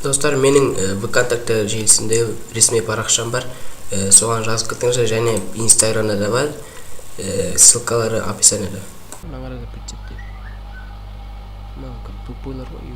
Достар, менің ВКонтакте желісінде ресми парақшам бар. Соған жазып кетіңіздер, және Инстаграмда да бар. Ссылкалары описаниеда. Маңарада Прицеп деп. Маңа тупойлар ғой.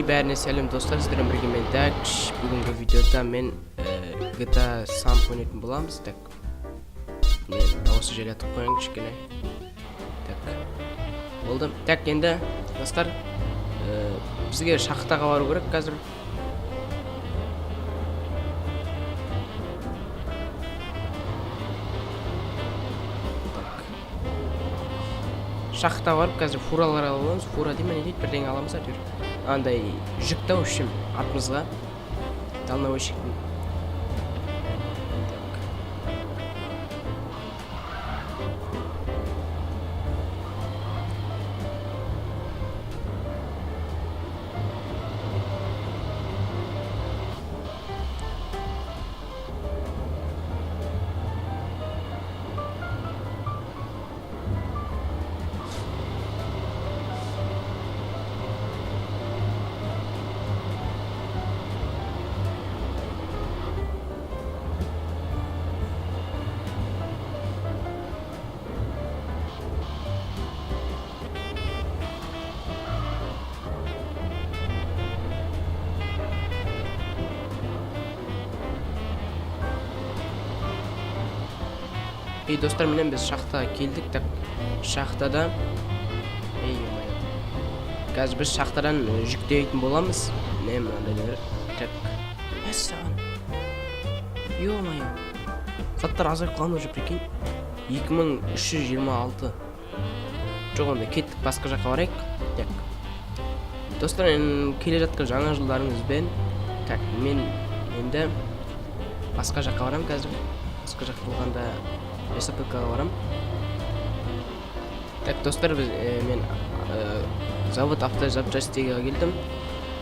Бәріне сәлем достар, сіздермен бірге мен Дәкш. Бүгінгі видеода мен GTA Samp ойнайтын боламыз. Мен осы жерге атып қояйын кішкене. Болды. Енді достар, бізге шахтаға бару керек қазір. Шахтаға барып қазір фуралар аламыз. Фура деймін, не дейді, бірдеңе аламыз әйтеуір. Андай жүкті өшім артымызға дальнобойщиктің. Достар, менен біз шахтаға келдік. Шахтада қазір біз шахтадан жүктейтін боламыз. Не мынандай мәссаған. Ё-моё. Заттар азайып қалған уже, прикинь. 2326. Жоқ, онда кеттік, басқа жаққа барайық. Достар, келе жатқан жаңа жылдарыңызбен. Мен енді басқа жаққа барам қазір. Басқа жаққа болғанда СПК-ға барам. Достар, мен завод автозапчастиға келдім.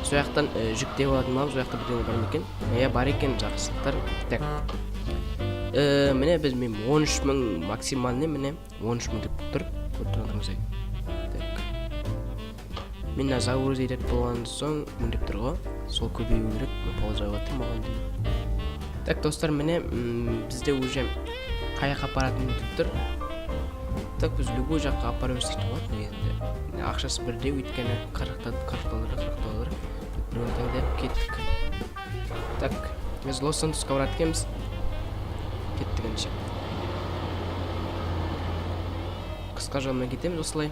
Сол жақтан жүктеп алатын боламыз. Сол жақта бірдеңе бар ма екен? Бар екен, жақсылықтар. Міне біз 13.000 максималны, міне 13.000 деп тұр. Көрдіңіздер. Мен загрузить етіп болған соң міндеп тұр ғой. Сол көбею керек. Паузаға тұрмаған деймін. Достар, міне бізде уже қаяққа апаратын өтіп тұр. Біз любой жаққа апара берсек болады негізінде. Ақшасы бірде, өйткені 40 доллар. Біреуін деп кеттік. Біз Лос-Сантосқа барады екенбіз. Кеттік әнше. Қысқа жолмен кетеміз осылай.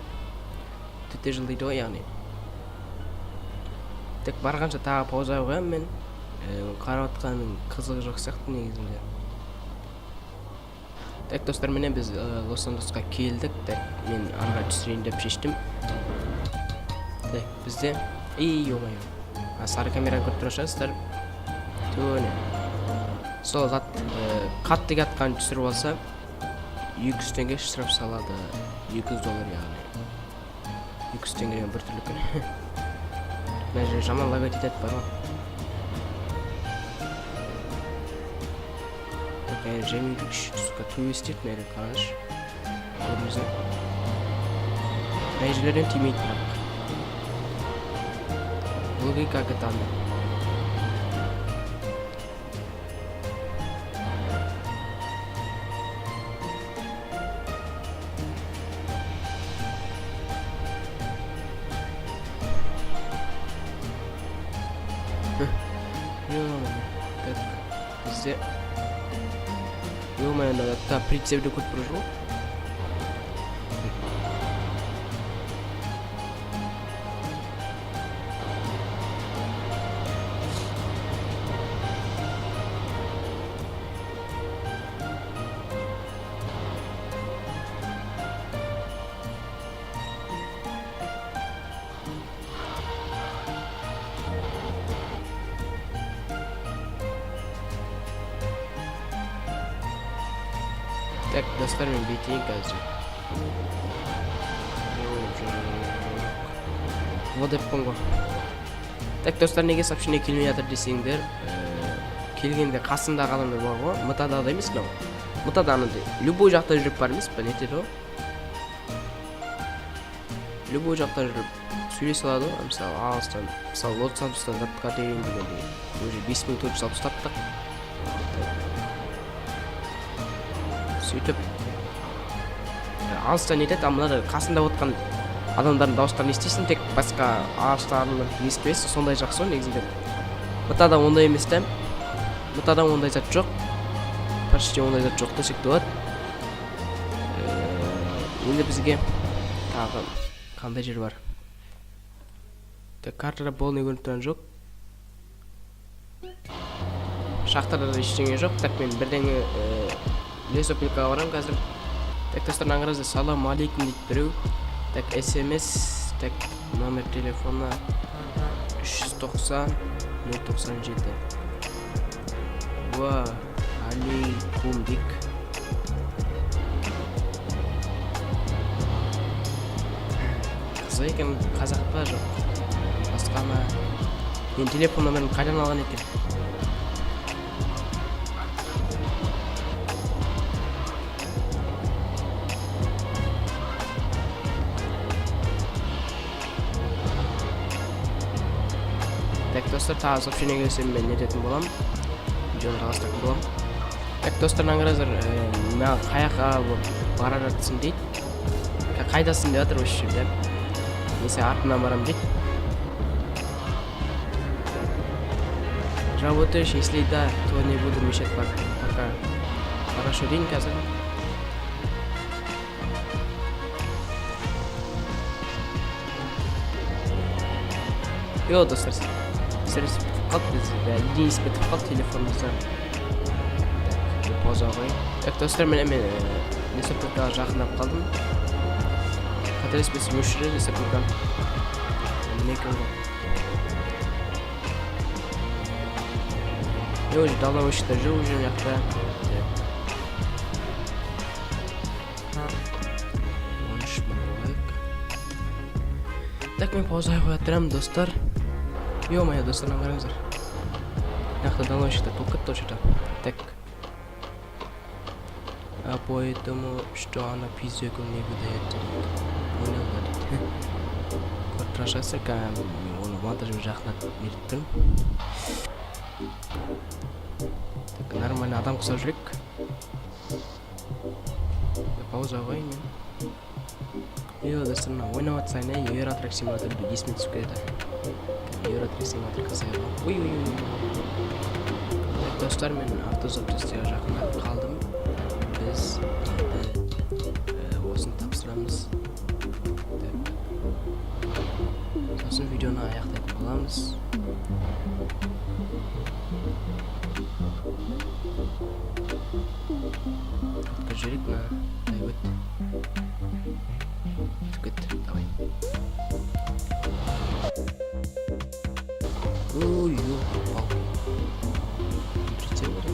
Төте жыл дейді ғой, яғни. Барғанша тағы пауза қоямын мен. Қарап атқанның қызығы жоқ сияқты негізінде. Достар, менен біз Лос-Сантосқа келдік. Мен арға түсірейін деп шештім. Бізде ё-моё. Сары камераны көріп тұрашасыздар. Төне. Сол қатты қатқан түсіріп алса 200 теңге штраф салады. 200 доллар яғни. 200 теңгеден бір түрлі күн. Мына жерде жаман лагать етеді бар ма? Жемейдік сука төбестеп мәрі қараш. Көрімізді. Мәжілерден тимейді бірақ. Логика ғытаны. Бізде Ё-моё, прицепті көт бір жол. Достар, мен бетейін қазір. Вот деп қонға. Так, достар, неге сообщение келмей жатыр десеңдер, келгенде қасымда адамдар бар ғой, мытада да емес, мытада анандай любой жақта жүріп бар емес па, нетеді ғой. Любой жақта жүріп сөйлесе алады ғой, мысалы алыстан, мысалы Лос-Анджелестен затқа дейін дегенде уже 5 минут салып ұстаттық. Сөйтіп алыстан нетеді, ал мынада қасында отқан адамдардың дауыстарын естисің, тек басқа ағаштарын естімейсің, сондай жақсы ғой негізінде. Мытада ондай емес та, мытада ондай зат жоқ, почти ондай зат жоқ десек болады. Енді бізге тағы қандай жер бар? Картада болны көрініп тұрған жоқ. Шақтарда ештеңе жоқ. Так, мен бірдеңе лесопилкаға барам қазір. Так, достар, аңғарыңыздар, салам алейкум дейді біреу. Так, SMS, так, номер телефона 390 097. Ва, алейкум дик. Қызы екен, қазақ па жоқ? Басқа ма? Мен телефон номерін қайдан алған екен? Так, достар, тағы сообщение келсе мен нететін болам. Видеоны жалғастыратын болам. Так, достар, аңғарыңыздар, маған қаяққа бара жатырсың дейді. Қайдасың деп жатыр осы жерде. Несе артынан барам дейді. Работаешь, если да, то не буду мешать пока. Хорошо, день қазір. Йо, достар, сәріс бітіп қалды бізде, единиц бітіп қалды телефонымызда. Так, пауза қойын. Так, достар, мен лесопилкаға жақындап қалдым. Қателеспесем өшірі лесопилканы. Менің ғой. Я уже давно вообще-то жил уже мягко. Так, мен пауза қоятырам, достар. Ё-моё, достар, аңғарыңыздар. Мягко давно вообще-то толкат точно. Так. А поэтому, что она физику не выдает. Понял, да? Корпорация, оны монтажым жақындап беріп. Так, нормально, адам құсап жүрек. Пауза қойын мен. Йо, достар, ойнап атсайын, Евротрек симуляторды есіме түсіп кетеді. Евротрек симуляторға сайылған. Ой. Достар, мен автозаптестіге жақындап қалдым. Біз осыны тапсырамыз. Сосын видеоны аяқтайтын боламыз. Жүрек на, дай өт. Түкет, давай. Ой, пал. Прицеп бар,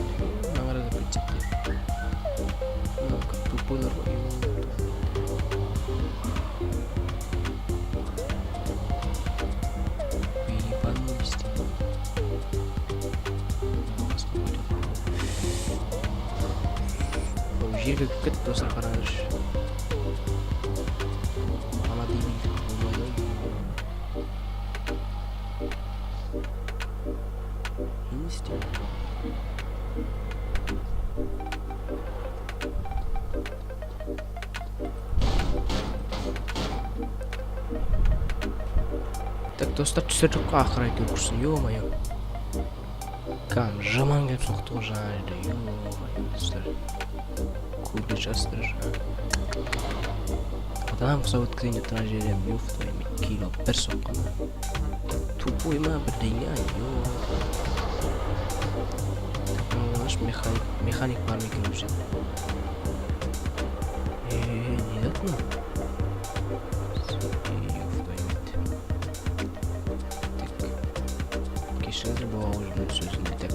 нағарада прицеп деп. Как тупойлар бар, жерге кетті, достар, қараңызшы. Ана деймейді, болмайды. Не істейді? Так, достар, түсірдікқа ақырай көркірсін, ё-моё. Кам, жаман кеп соқты ғой жаңайды, ё-моё, достар. Кубе жастыр жаңа. Адам құсап өткізейін тұра жерем, юфтой, кило, бір соққына. Тупой ма бірдеңе, ё. Мағаныш механик бар ма екен өшеді. Не дат мына? Юфтой мет. Так. Кешіңіздер боға өзінің сөзінде. Так.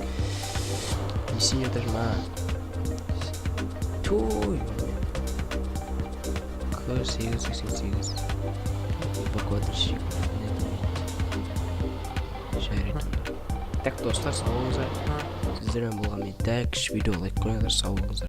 Несіне тұрма. Ой, К888 по квадратчику. жарайды. Так достар, сау болыңыздар. Сіздермен болған мен тәк видео лайк қойыңыздар, сау болыңыздар.